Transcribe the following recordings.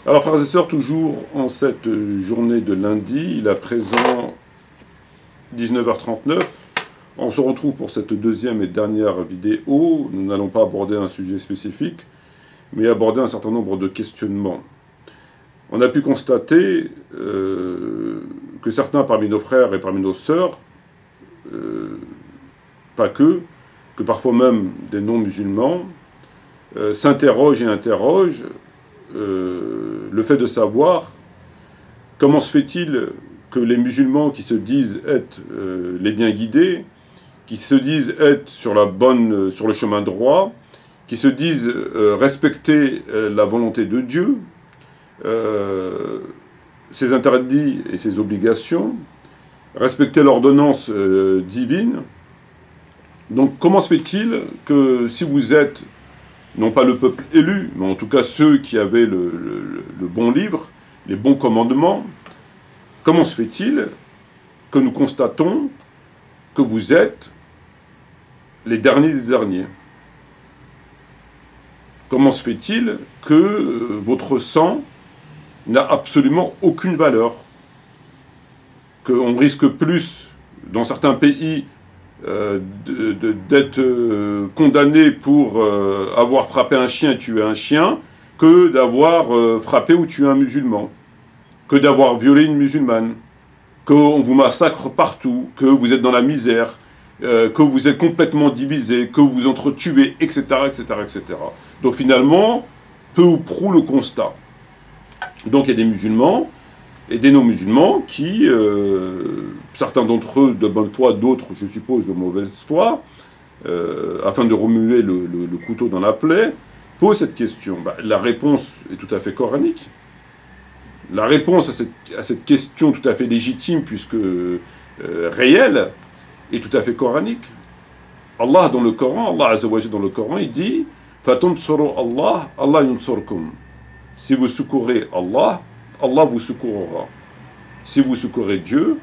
Alors, frères et sœurs, toujours en cette journée de lundi, il est à présent 19h39. On se retrouve pour cette deuxième et dernière vidéo. Nous n'allons pas aborder un sujet spécifique, mais aborder un certain nombre de questionnements. On a pu constater que certains parmi nos frères et parmi nos sœurs, pas que parfois même des non-musulmans, s'interrogent et interrogent le fait de savoir comment se fait-il que les musulmans qui se disent être les bien guidés, qui se disent être sur le chemin droit, qui se disent respecter la volonté de Dieu, ses interdits et ses obligations, respecter l'ordonnance divine. Donc comment se fait-il que si vous êtes, non pas le peuple élu, mais en tout cas ceux qui avaient le bon livre, les bons commandements, comment se fait-il que nous constatons que vous êtes les derniers des derniers? Comment se fait-il que votre sang n'a absolument aucune valeur? Qu'on risque plus, dans certains pays, d'être condamné pour avoir frappé un chien et tué un chien, que d'avoir frappé ou tué un musulman, que d'avoir violé une musulmane, qu'on vous massacre partout, que vous êtes dans la misère, que vous êtes complètement divisé, que vous entretuez, etc., etc., etc. Donc finalement, peu ou prou le constat. Donc il y a des musulmans et des non-musulmans qui, certains d'entre eux de bonne foi, d'autres, je suppose, de mauvaise foi, afin de remuer le couteau dans la plaie, posent cette question. La réponse est tout à fait coranique. La réponse à cette question tout à fait légitime, puisque réelle, est tout à fait coranique. Allah dans le Coran, Allah Azza wa Jalla dans le Coran, il dit « Fatansuru Allah, Allah yunsurkum » Si vous secourez Allah, Allah vous secourra. Si vous secourez Dieu,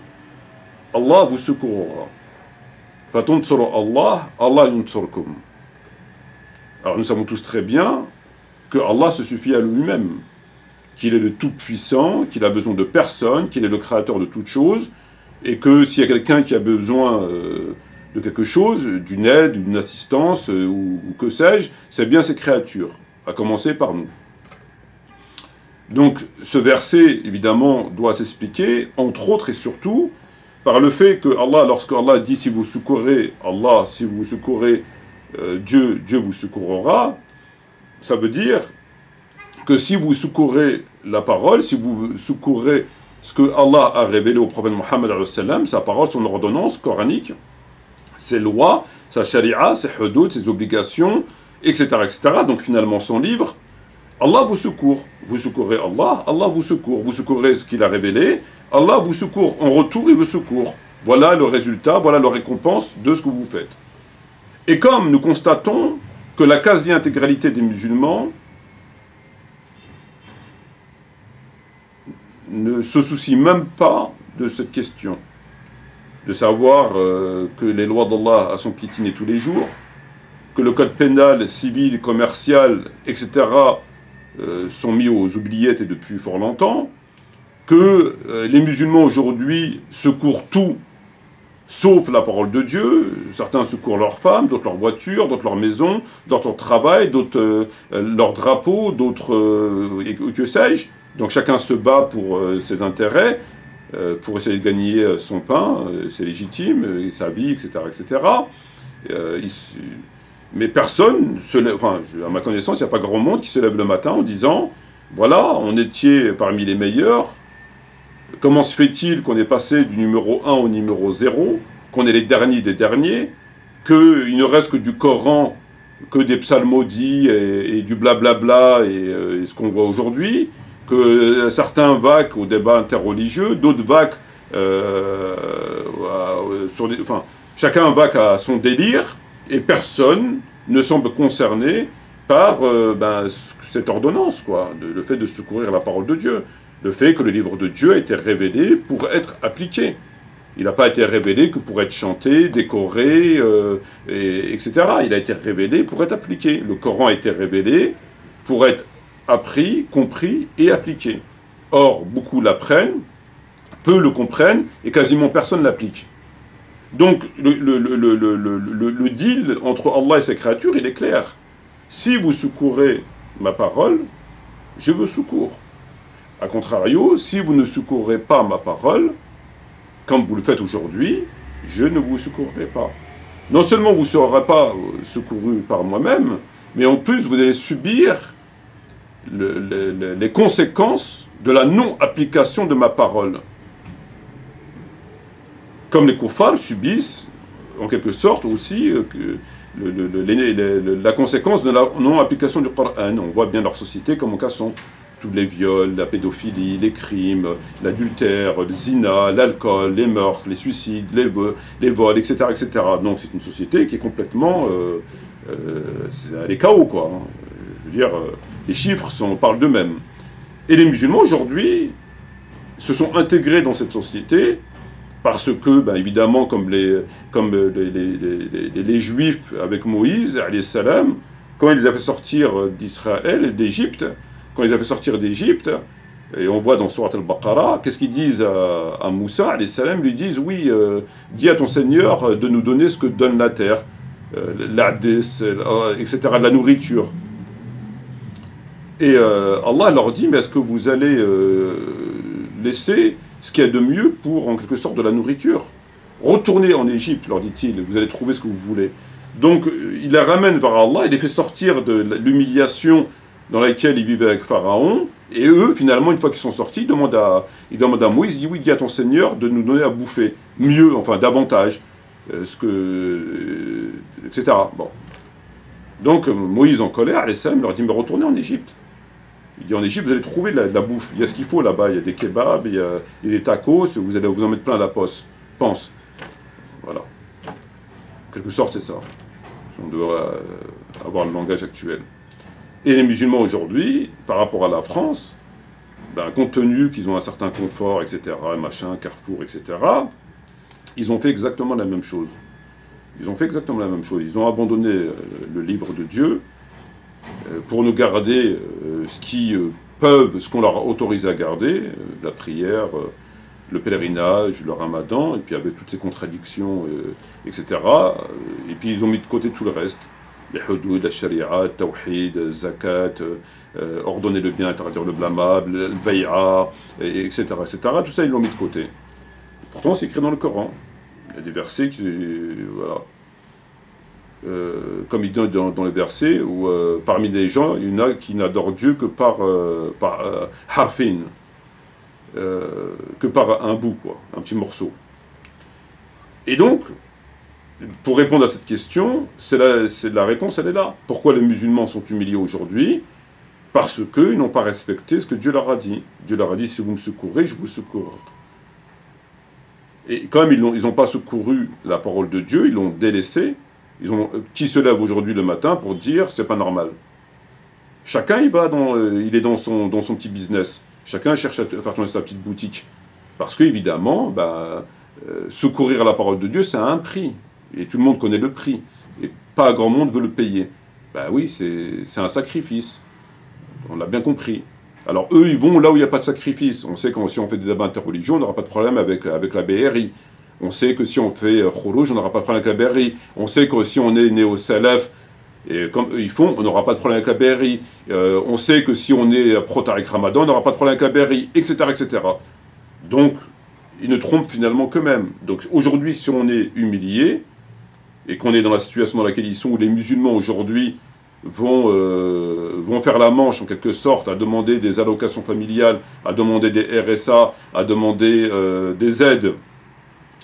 Allah vous secourra. Fatansuru Allah, Allah yunsurkum. Alors nous savons tous très bien que Allah se suffit à lui-même, qu'il est le Tout-Puissant, qu'il a besoin de personne, qu'il est le créateur de toutes choses, et que s'il y a quelqu'un qui a besoin de quelque chose, d'une aide, d'une assistance, ou que sais-je, c'est bien ces créatures, à commencer par nous. Donc ce verset, évidemment, doit s'expliquer, entre autres et surtout, par le fait que Allah, lorsque Allah dit « si vous secourez Allah, si vous secourez Dieu, Dieu vous secourra », ça veut dire que si vous secourez la parole, si vous secourez ce que Allah a révélé au prophète Mohammed, sa parole, son ordonnance coranique, ses lois, sa sharia, ses hudud, ses obligations, etc., etc., donc finalement son livre, Allah vous secourt. Vous secourez Allah, Allah vous secourt. Vous secourez ce qu'il a révélé, Allah vous secourt. En retour, il vous secourt. Voilà le résultat, voilà la récompense de ce que vous faites. Et comme nous constatons que la quasi-intégralité des musulmans ne se soucie même pas de cette question, de savoir que les lois d'Allah sont piétinées tous les jours, que le code pénal, civil, commercial, etc., sont mis aux oubliettes et depuis fort longtemps, que les musulmans aujourd'hui secourent tout, sauf la parole de Dieu. Certains secourent leurs femmes, d'autres leurs voitures, d'autres leur maison, d'autres leur travail, d'autres leur drapeau, d'autres que sais-je. Donc chacun se bat pour ses intérêts, pour essayer de gagner son pain, c'est légitime, et sa vie, etc., etc. Mais personne, enfin, à ma connaissance, il n'y a pas grand monde qui se lève le matin en disant « Voilà, on était parmi les meilleurs, comment se fait-il qu'on est passé du numéro 1 au numéro 0, qu'on est les derniers des derniers, qu'il ne reste que du Coran, que des psalmodies et du blablabla et ce qu'on voit aujourd'hui, que certains vaquent au débat interreligieux, d'autres vaquent enfin, chacun vaque à son délire, et personne ne semble concerné par cette ordonnance, quoi, le fait de secourir la parole de Dieu, le fait que le livre de Dieu a été révélé pour être appliqué. Il n'a pas été révélé que pour être chanté, décoré, etc. Il a été révélé pour être appliqué. Le Coran a été révélé pour être appris, compris et appliqué. Or, beaucoup l'apprennent, peu le comprennent, et quasiment personne l'applique. Donc, le deal entre Allah et ses créatures, il est clair. Si vous secourez ma parole, je vous secours. A contrario, si vous ne secourez pas ma parole, comme vous le faites aujourd'hui, je ne vous secourrai pas. Non seulement vous ne serez pas secouru par moi-même, mais en plus vous allez subir les conséquences de la non-application de ma parole. Comme les kuffars subissent, en quelque sorte, aussi la conséquence de la non-application du Coran. On voit bien leur société comme en cas sont tous les viols, la pédophilie, les crimes, l'adultère, le zina, l'alcool, les meurtres, les suicides, les vols, etc., etc. Donc c'est une société qui est complètement... elle est chaos, quoi. Je veux dire, les chiffres parlent d'eux-mêmes. Et les musulmans, aujourd'hui, se sont intégrés dans cette société parce que, ben, évidemment, comme les Juifs avec Moïse, alayhi salam, quand il les a fait sortir d'Israël, d'Égypte, quand ils a fait sortir d'Égypte, et on voit dans Surat al-Baqarah, qu'est-ce qu'ils disent à Moussa, alayhi salam, ils lui disent, oui, dis à ton Seigneur de nous donner ce que donne la terre, l'adès, etc., de la nourriture. Et Allah leur dit, mais est-ce que vous allez laisser ce qu'il y a de mieux pour, en quelque sorte, de la nourriture? Retournez en Égypte, leur dit-il, vous allez trouver ce que vous voulez. Donc, il les ramène vers Allah, il les fait sortir de l'humiliation dans laquelle ils vivaient avec Pharaon, et eux, finalement, une fois qu'ils sont sortis, ils demandent à Moïse, il dit, oui, dis à ton Seigneur de nous donner à bouffer, mieux, enfin, davantage, etc. Bon. Donc, Moïse, en colère, alayhi salam, leur dit, mais retournez en Égypte. Il dit, en Égypte, vous allez trouver de la bouffe. Il y a ce qu'il faut là-bas. Il y a des kebabs, il y a des tacos. Vous allez vous en mettre plein la poche. Pense. Voilà. En quelque sorte, c'est ça. On doit avoir le langage actuel. Et les musulmans aujourd'hui, par rapport à la France, ben, compte tenu qu'ils ont un certain confort, etc., machin, Carrefour, etc., ils ont fait exactement la même chose. Ils ont fait exactement la même chose. Ils ont abandonné le livre de Dieu pour ne garder ce qu'on leur a autorisé à garder, la prière, le pèlerinage, le ramadan, et puis avec toutes ces contradictions, etc. Et puis ils ont mis de côté tout le reste. Les hudud, la sharia, le tawhid, le zakat, ordonner le bien, interdire le blâmable, le bay'a, etc., etc. Tout ça, ils l'ont mis de côté. Pourtant, c'est écrit dans le Coran. Il y a des versets qui... voilà. Comme il dit dans les versets, où parmi les gens, il y en a qui n'adorent Dieu que par harfin, que par un bout, quoi, un petit morceau. Et donc, pour répondre à cette question, la réponse, elle est là. Pourquoi les musulmans sont humiliés aujourd'hui? Parce qu'ils n'ont pas respecté ce que Dieu leur a dit. Dieu leur a dit, si vous me secourez, je vous secours. Et comme ils n'ont pas secouru la parole de Dieu, ils l'ont délaissé. Qui se lève aujourd'hui le matin pour dire c'est pas normal? Chacun il est dans son petit business. Chacun cherche à faire tourner sa petite boutique. Parce qu'évidemment, secourir la parole de Dieu, c'est un prix. Et tout le monde connaît le prix. Et pas grand monde veut le payer. Ben oui, c'est un sacrifice. On l'a bien compris. Alors eux, ils vont là où il n'y a pas de sacrifice. On sait que si on fait des débats interreligieux, on n'aura pas de problème avec la BRI. On sait que si on fait Khourouj, on n'aura pas de problème avec la BRI. On sait que si on est néo-salaf, et comme eux ils font, on n'aura pas de problème avec la BRI. On sait que si on est pro-Tariq Ramadan, on n'aura pas de problème avec la BRI, etc., etc. Donc, ils ne trompent finalement qu'eux-mêmes. Donc aujourd'hui, si on est humilié, et qu'on est dans la situation dans laquelle ils sont, où les musulmans aujourd'hui vont faire la manche en quelque sorte, à demander des allocations familiales, à demander des RSA, à demander des aides,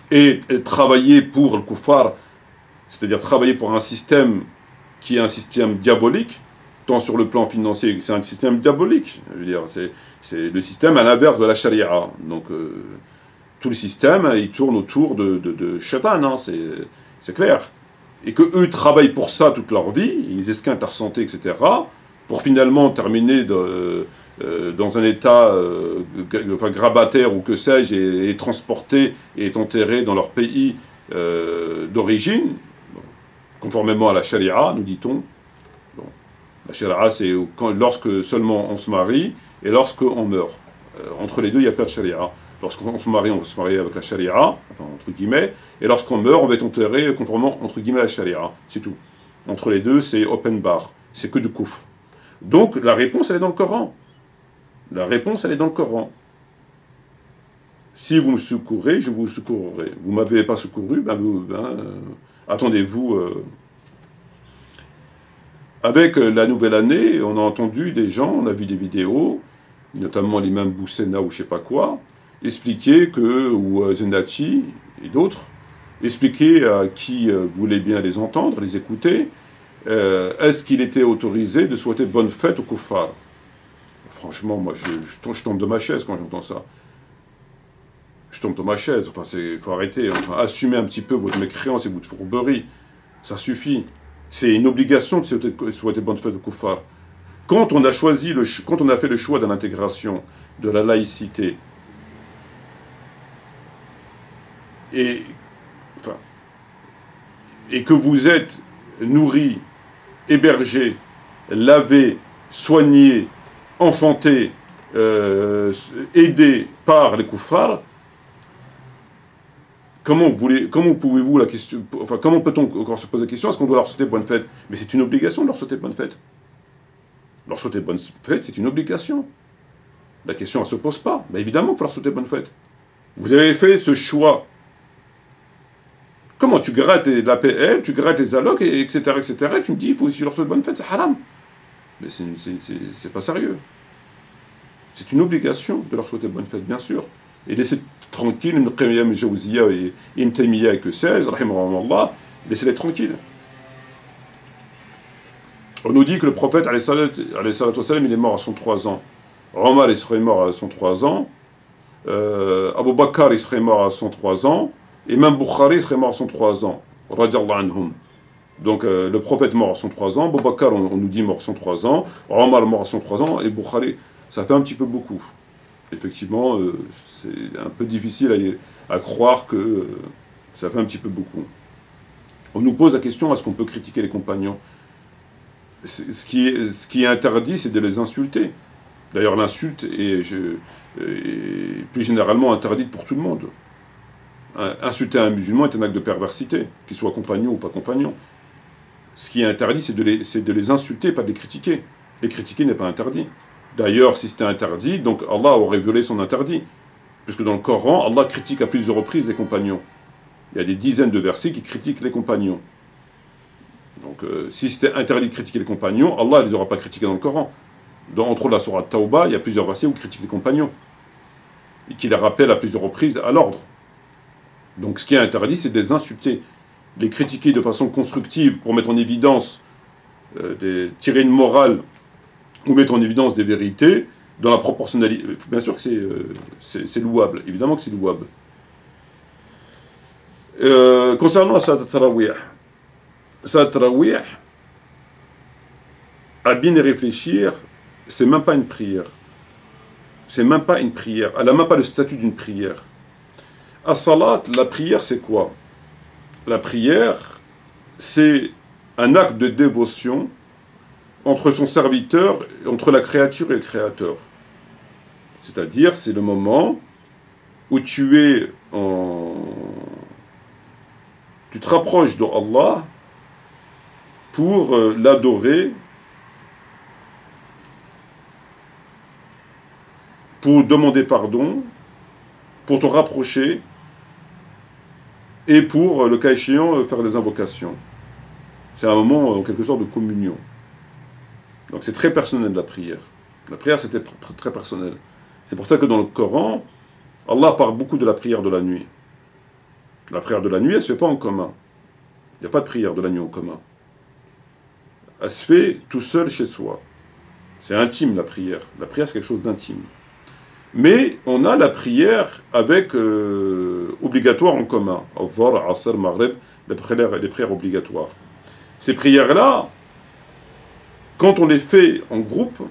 et travailler pour le kuffar, c'est-à-dire travailler pour un système qui est un système diabolique, tant sur le plan financier, c'est un système diabolique. Je veux dire, c'est le système à l'inverse de la charia. Donc, tout le système, il tourne autour de shaitan, hein, c'est clair. Et qu'eux travaillent pour ça toute leur vie, ils esquintent leur santé, etc., pour finalement terminer dans un état grabataire ou que sais-je, et transporté et enterré dans leur pays d'origine, conformément à la charia, nous dit-on. Bon. La sharia, c'est lorsque seulement on se marie et lorsqu'on meurt. Entre les deux, il n'y a pas de sharia. Lorsqu'on se marie, on va se marier avec la sharia, enfin entre guillemets, et lorsqu'on meurt, on va être enterré conformément entre guillemets à la sharia. C'est tout. Entre les deux, c'est open bar. C'est que du koufr. Donc la réponse, elle est dans le Coran. La réponse, elle est dans le Coran. Si vous me secourez, je vous secourrai. Vous ne m'avez pas secouru, attendez-vous. Avec la nouvelle année, on a entendu des gens, on a vu des vidéos, notamment l'imam Boussena ou je ne sais pas quoi, expliquer que, ou Zendachi et d'autres, expliquer à qui voulait bien les entendre, les écouter, est-ce qu'il était autorisé de souhaiter bonne fête aux kuffars? Franchement, moi, je tombe de ma chaise quand j'entends ça. Je tombe de ma chaise. Enfin, il faut arrêter. Enfin, assumez un petit peu votre mécréance et votre fourberie. Ça suffit. C'est une obligation de souhaiter bonne fête aux kuffars. Quand on a quand on a fait le choix de l'intégration, de la laïcité, et que vous êtes nourri, hébergé, lavé, soigné, enfanté, aidé par les kuffars, comment pouvez-vous comment peut-on encore se poser la question, est-ce qu'on doit leur souhaiter bonne fête? Mais c'est une obligation de leur souhaiter bonne fête. Leur souhaiter bonne fête, c'est une obligation. La question, elle ne se pose pas. Mais évidemment qu'il faut leur souhaiter bonne fête. Vous avez fait ce choix. Comment tu grattes l'APL, tu grattes les allocs, etc., etc., et tu me dis, il faut que je leur souhaite bonne fête, c'est haram. Mais c'est pas sérieux. C'est une obligation de leur souhaiter bonne fête, bien sûr. Et laissez tranquille Ibn Qayyim Jawziyya et Ibn Taymiyyah et que sais-je, rahimahullah, laissez-les tranquilles. On nous dit que le prophète, alayhi salatu wassalam, il est mort à 103 ans. Omar, il serait mort à 103 ans. Abu Bakr, il serait mort à 103 ans. Et même Bukhari serait mort à 103 ans. Radiallahu anhum. Donc le prophète mort à 103 ans, Abu Bakr, on nous dit mort à 103 ans, Omar mort à 103 ans, et Bukhari, ça fait un petit peu beaucoup. Effectivement, c'est un peu difficile à croire que ça fait un petit peu beaucoup. On nous pose la question, est-ce qu'on peut critiquer les compagnons? Ce qui est interdit, c'est de les insulter. D'ailleurs, l'insulte est plus généralement interdite pour tout le monde. Insulter un musulman est un acte de perversité, qu'il soit compagnon ou pas compagnon. Ce qui est interdit, c'est de les insulter, pas de les critiquer. Les critiquer n'est pas interdit. D'ailleurs, si c'était interdit, donc Allah aurait violé son interdit. Puisque dans le Coran, Allah critique à plusieurs reprises les compagnons. Il y a des dizaines de versets qui critiquent les compagnons. Donc, si c'était interdit de critiquer les compagnons, Allah ne les aura pas critiqués dans le Coran. Entre autres, la sourate Tawbah, il y a plusieurs versets où il critique les compagnons. Et qui les rappelle à plusieurs reprises à l'ordre. Donc, ce qui est interdit, c'est de les insulter. Les critiquer de façon constructive pour mettre en évidence, tirer une morale ou mettre en évidence des vérités dans la proportionnalité. Bien sûr que c'est louable. Évidemment que c'est louable. Concernant Salat Tarawih, Salat Tarawih, à bien y réfléchir, c'est même pas une prière. C'est même pas une prière. Elle n'a même pas le statut d'une prière. À Salat, la prière, c'est quoi? La prière, c'est un acte de dévotion entre son serviteur, entre la créature et le créateur. C'est-à-dire, c'est le moment où tu te rapproches d'Allah pour l'adorer, pour demander pardon, pour te rapprocher et pour, le cas échéant, faire des invocations. C'est un moment, en quelque sorte, de communion. Donc c'est très personnel, la prière. La prière, c'était très personnel. C'est pour ça que dans le Coran, Allah parle beaucoup de la prière de la nuit. La prière de la nuit, elle ne se fait pas en commun. Il n'y a pas de prière de la nuit en commun. Elle se fait tout seul chez soi. C'est intime, la prière. La prière, c'est quelque chose d'intime. Mais on a la prière avec obligatoire en commun. Al-Dhuhr, Asr, Maghrib, les prières obligatoires. Ces prières-là, quand on les fait en groupe,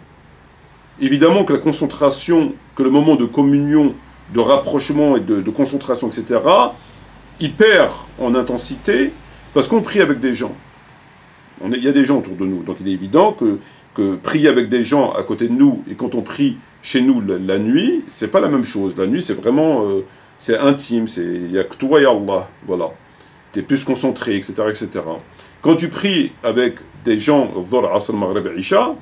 évidemment que la concentration, que le moment de communion, de rapprochement et de concentration, etc., il perd en intensité parce qu'on prie avec des gens. Il y a des gens autour de nous. Donc il est évident que que prier avec des gens à côté de nous et quand on prie chez nous la nuit, c'est pas la même chose. La nuit, c'est vraiment, c'est intime, il n'y a que toi et Allah, voilà. Tu es plus concentré, etc., etc. Quand tu pries avec des gens, Dhuhr, Asr, Maghrib, Isha,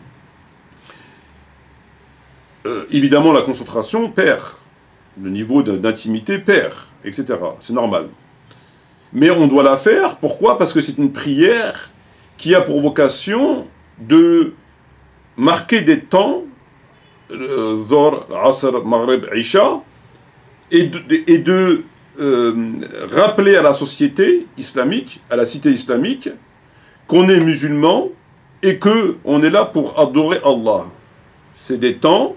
évidemment la concentration perd, le niveau d'intimité perd, etc. C'est normal. Mais on doit la faire, pourquoi? Parce que c'est une prière qui a pour vocation de marquer des temps, Dhuhr, Asr, Maghrib, Isha, et de rappeler à la société islamique, à la cité islamique, qu'on est musulman et qu'on est là pour adorer Allah. C'est des temps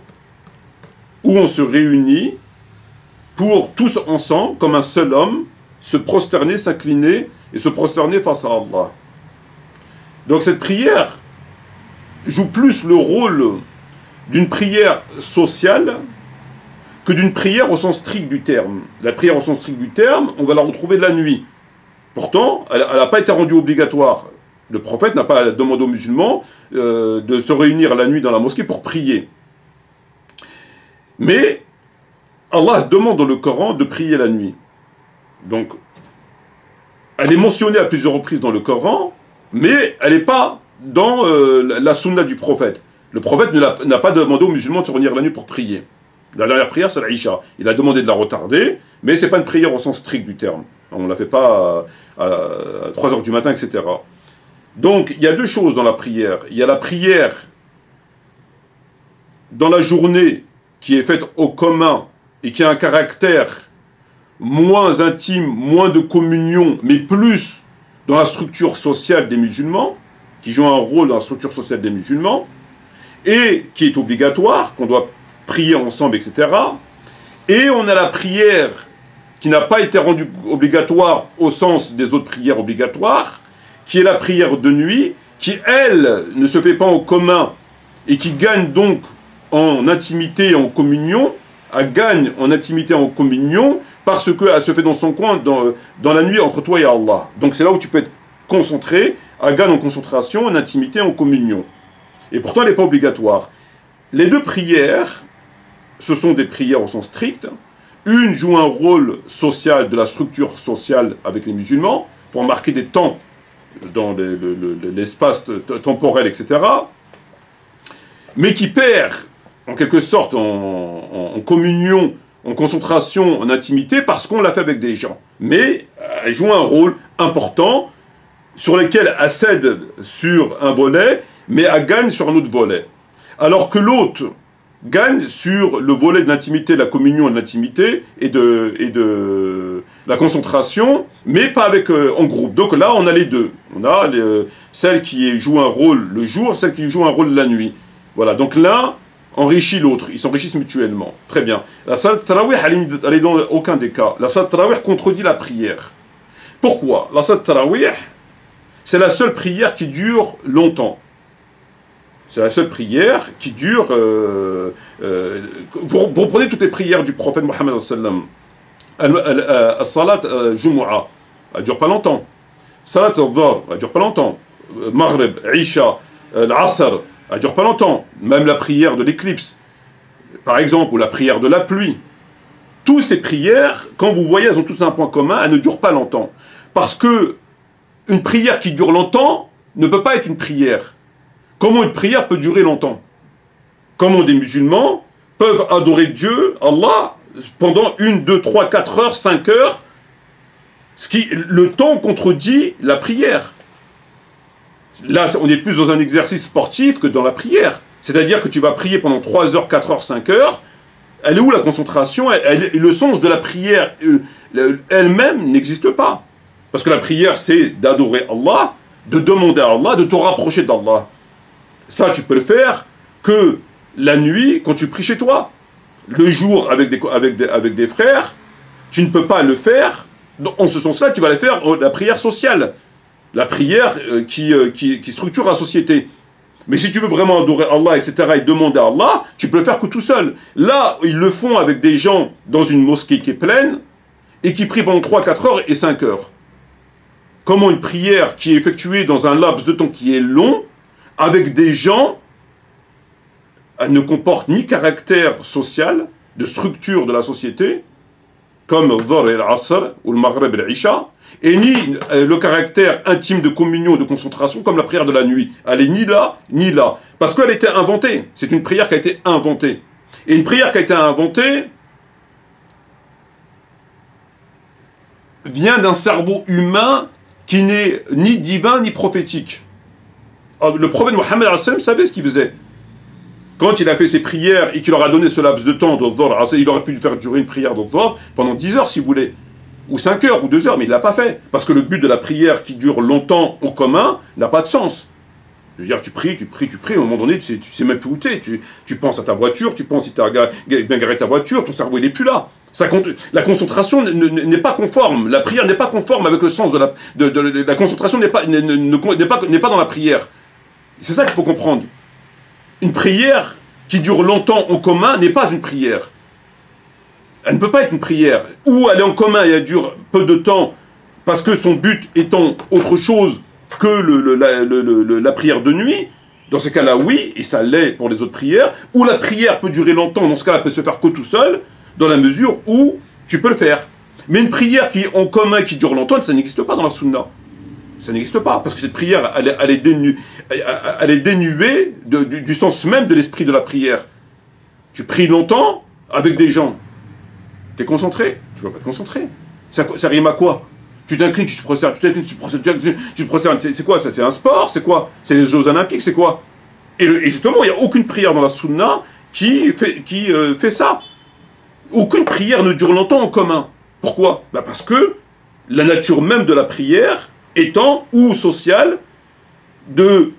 où on se réunit pour tous ensemble, comme un seul homme, se prosterner, s'incliner et se prosterner face à Allah. Donc cette prière joue plus le rôle d'une prière sociale que d'une prière au sens strict du terme. La prière au sens strict du terme, on va la retrouver la nuit. Pourtant, elle n'a pas été rendue obligatoire. Le prophète n'a pas demandé aux musulmans de se réunir la nuit dans la mosquée pour prier. Mais Allah demande dans le Coran de prier la nuit. Donc, elle est mentionnée à plusieurs reprises dans le Coran, mais elle n'est pas dans la sunna du prophète. Le prophète n'a pas demandé aux musulmans de se réunir la nuit pour prier. La dernière prière, c'est l'Aïcha. Il a demandé de la retarder, mais ce n'est pas une prière au sens strict du terme. On ne la fait pas à 3 heures du matin, etc. Donc, il y a deux choses dans la prière. Il y a la prière dans la journée qui est faite au commun et qui a un caractère moins intime, moins de communion, mais plus dans la structure sociale des musulmans, qui joue un rôle dans la structure sociale des musulmans, et qui est obligatoire, qu'on doit prier ensemble, etc. Et on a la prière qui n'a pas été rendue obligatoire au sens des autres prières obligatoires, qui est la prière de nuit, qui, elle, ne se fait pas en commun, et qui gagne donc en intimité et en communion, elle gagne en intimité et en communion, parce qu'elle se fait dans son coin, dans la nuit entre toi et Allah. Donc c'est là où tu peux être concentré, elle gagne en concentration, en intimité et en communion. Et pourtant, elle n'est pas obligatoire. Les deux prières, ce sont des prières au sens strict. Une joue un rôle social de la structure sociale avec les musulmans, pour marquer des temps dans l'espace temporel, etc. Mais qui perd, en quelque sorte, en communion, en concentration, en intimité, parce qu'on l'a fait avec des gens. Mais elle joue un rôle important, sur lequel elle cède sur un volet, mais elle gagne sur un autre volet. Alors que l'autre gagne sur le volet de l'intimité, de la communion et de l'intimité, et de la concentration, mais pas avec, en groupe. Donc là, on a les deux. On a celle qui joue un rôle le jour, celle qui joue un rôle la nuit. Voilà, donc l'un enrichit l'autre, ils s'enrichissent mutuellement. Très bien. La salat tarawih, elle est dans aucun des cas. La salat tarawih contredit la prière. Pourquoi? La salat tarawih, c'est la seule prière qui dure longtemps. C'est la seule prière qui dure... vous prenez toutes les prières du prophète Mohammed sallam. Salat Jumu'ah, elle ne dure pas longtemps. Salat al-Dhuhr, elle ne dure pas longtemps. Maghrib, Isha, l'Asr, elle ne dure pas longtemps. Même la prière de l'éclipse, par exemple, ou la prière de la pluie. Toutes ces prières, quand vous voyez, elles ont toutes un point commun, elles ne durent pas longtemps. Parce que une prière qui dure longtemps ne peut pas être une prière. Comment une prière peut durer longtemps? Comment des musulmans peuvent adorer Dieu, Allah, pendant 1, 2, 3, 4 heures, 5 heures, le temps contredit la prière. Là, on est plus dans un exercice sportif que dans la prière. C'est-à-dire que tu vas prier pendant 3 heures, 4 heures, 5 heures. Elle est où la concentration? Le sens de la prière elle-même n'existe pas. Parce que la prière, c'est d'adorer Allah, de demander à Allah, de te rapprocher d'Allah. Ça, tu peux le faire que la nuit, quand tu pries chez toi. Le jour, avec des frères, tu ne peux pas le faire. En ce sens-là, tu vas le faire la prière sociale. La prière qui structure la société. Mais si tu veux vraiment adorer Allah, etc., et demander à Allah, tu peux le faire que tout seul. Là, ils le font avec des gens dans une mosquée qui est pleine, et qui prient pendant 3, 4 heures et 5 heures. Comment une prière qui est effectuée dans un laps de temps qui est long, avec des gens elle ne comporte ni caractère social, de structure de la société, comme Dhuhr et l'Asr, ou le Maghreb et l'Isha, et ni le caractère intime de communion, de concentration, comme la prière de la nuit. Elle est ni là, ni là. Parce qu'elle a été inventée. C'est une prière qui a été inventée. Et une prière qui a été inventée vient d'un cerveau humain qui n'est ni divin ni prophétique. Alors, le prophète Mohammed savait ce qu'il faisait. Quand il a fait ses prières et qu'il leur a donné ce laps de temps de Dhuhr, il aurait pu faire durer une prière de Dhuhr pendant 10 heures si vous voulez, ou 5 heures, ou 2 heures, mais il ne l'a pas fait. Parce que le but de la prière qui dure longtemps en commun n'a pas de sens. Je veux dire, tu pries, à un moment donné, tu sais même plus où t'es. Tu penses à ta voiture, tu penses si tu as bien garé ta voiture, ton cerveau il n'est plus là. La concentration n'est pas conforme, la prière n'est pas conforme avec le sens de la concentration n'est pas dans la prière. C'est ça qu'il faut comprendre. Une prière qui dure longtemps en commun n'est pas une prière. Elle ne peut pas être une prière. Ou elle est en commun et elle dure peu de temps parce que son but étant autre chose que la prière de nuit. Dans ce cas-là, oui, et ça l'est pour les autres prières. Ou la prière peut durer longtemps, dans ce cas-là, elle peut se faire que tout seul, dans la mesure où tu peux le faire. Mais une prière qui est en commun, qui dure longtemps, ça n'existe pas dans la sunna. Ça n'existe pas, parce que cette prière, elle est dénuée du sens même de l'esprit de la prière. Tu pries longtemps avec des gens. Tu es concentré? Tu ne peux pas te concentrer. Ça rime à quoi? Tu t'inclines, tu te prosternes, tu t'inclines, tu te prosternes. C'est quoi ça? C'est un sport? C'est quoi? C'est les Jeux Olympiques? C'est quoi? Et justement, il n'y a aucune prière dans la sunna qui fait ça. Aucune prière ne dure longtemps en commun. Pourquoi? Parce que la nature même de la prière étant ou sociale de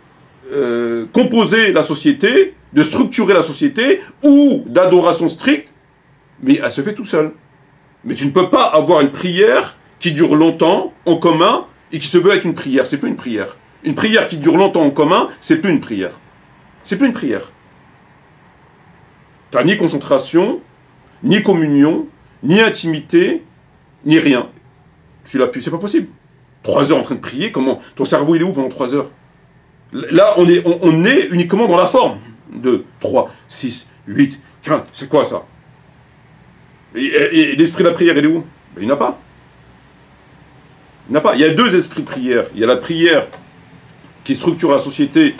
composer la société, de structurer la société, ou d'adoration stricte, mais elle se fait tout seul. Mais tu ne peux pas avoir une prière qui dure longtemps en commun et qui se veut être une prière. C'est plus une prière. Une prière qui dure longtemps en commun, c'est plus une prière. C'est plus une prière. Tu n'as ni concentration, ni communion, ni intimité, ni rien. Tu l'as plus, c'est pas possible. 3 heures en train de prier, comment? Ton cerveau il est où pendant 3 heures? Là, on est uniquement dans la forme. 2, 3, 6, 8, 15, c'est quoi ça? Et l'esprit de la prière, il est où? Il n'y en a pas. Il n'y en a pas. Il y a 2 esprits de prière. Il y a la prière qui structure la société,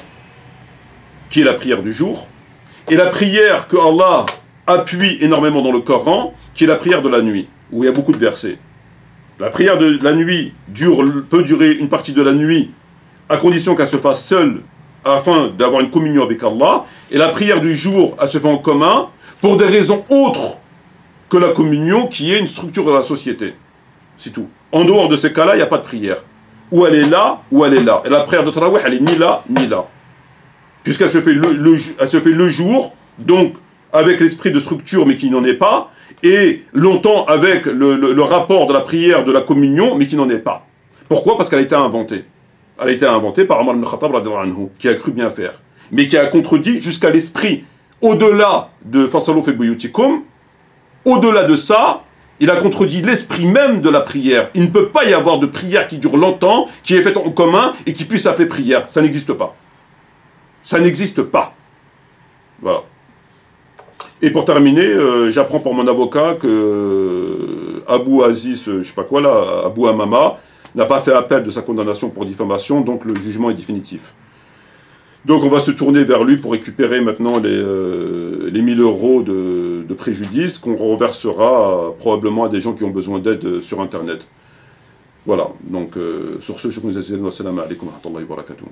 qui est la prière du jour, et la prière que Allah appuie énormément dans le Coran, qui est la prière de la nuit, où il y a beaucoup de versets. La prière de la nuit peut durer une partie de la nuit, à condition qu'elle se fasse seule, afin d'avoir une communion avec Allah, et la prière du jour, elle se fait en commun, pour des raisons autres que la communion, qui est une structure de la société. C'est tout. En dehors de ces cas-là, il n'y a pas de prière. Ou elle est là, ou elle est là. Et la prière de Tarawih, elle est ni là, ni là. Puisqu'elle se fait elle se fait le jour, donc avec l'esprit de structure, mais qui n'en est pas, et longtemps avec le rapport de la prière, de la communion, mais qui n'en est pas. Pourquoi? Parce qu'elle a été inventée. Elle a été inventée par Omar ibn Khattab, qui a cru bien faire, mais qui a contredit jusqu'à l'esprit. Au-delà de Fasalou fi buyutikum, au-delà de ça, il a contredit l'esprit même de la prière. Il ne peut pas y avoir de prière qui dure longtemps, qui est faite en commun et qui puisse s'appeler prière. Ça n'existe pas. Ça n'existe pas. Voilà. Et pour terminer, j'apprends par mon avocat que Abu Aziz, je sais pas quoi là, Abu Amama, n'a pas fait appel de sa condamnation pour diffamation, donc le jugement est définitif. Donc on va se tourner vers lui pour récupérer maintenant les 1000 € de préjudice qu'on reversera probablement à des gens qui ont besoin d'aide sur Internet. Voilà, donc sur ce, je vous remercie. Assalamu alaikum wa rahmatullahi wa barakatuh.